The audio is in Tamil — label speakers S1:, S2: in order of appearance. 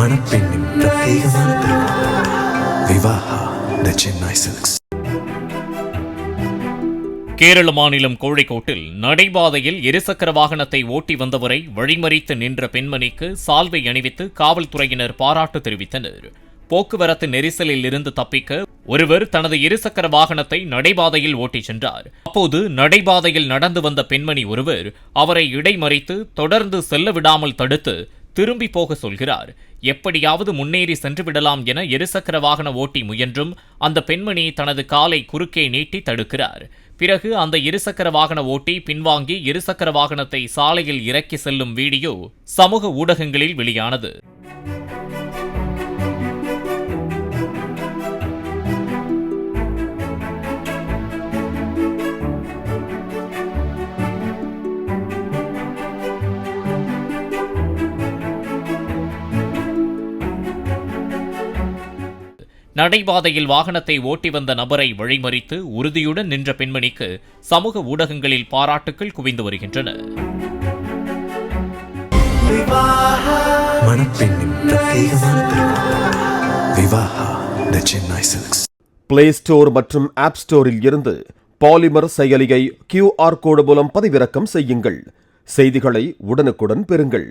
S1: மணப்பெண்ணின் பிரத்யேகமான திருமணம் விவாஹா தி சென்னை சில்க்ஸ்.
S2: கேரள மாநிலம் கோழிக்கோட்டில் நடைபாதையில் இருசக்கர வாகனத்தை ஓட்டி வந்தவரை வழிமறித்து நின்ற பெண்மணிக்கு சால்வை அணிவித்து காவல்துறையினர் பாராட்டு தெரிவித்தனர். போக்குவரத்து நெரிசலில் இருந்து தப்பிக்க ஒருவர் தனது இருசக்கர வாகனத்தை நடைபாதையில் ஓட்டிச் சென்றார். அப்போது நடைபாதையில் நடந்து வந்த பெண்மணி ஒருவர் அவரை இடைமறித்து தொடர்ந்து செல்ல விடாமல் தடுத்து திரும்பி போக சொல்கிறார். எப்படியாவது முன்னேறி சென்று விடலாம் என இருசக்கர வாகன ஓட்டி முயன்றும் அந்த பெண்மணி தனது காலை குறுக்கே நீட்டி தடுக்கிறார். பிறகு அந்த இருசக்கர வாகன ஓட்டி பின்வாங்கி இருசக்கர வாகனத்தை சாலையில் இறக்கி செல்லும் வீடியோ சமூக ஊடகங்களில் வெளியானது. நடைபாதையில் வாகனத்தை ஓட்டி வந்த நபரை வழிமறித்து உறுதியுடன் நின்ற பெண்மணிக்கு சமூக ஊடகங்களில் பாராட்டுக்கள் குவிந்து வருகின்றன.
S3: பிளே ஸ்டோர் மற்றும் ஆப் ஸ்டோரில் இருந்து பாலிமர் செயலியை QR கோடு மூலம் பதிவிறக்கம் செய்யுங்கள். செய்திகளை உடனுக்குடன் பெறுங்கள்.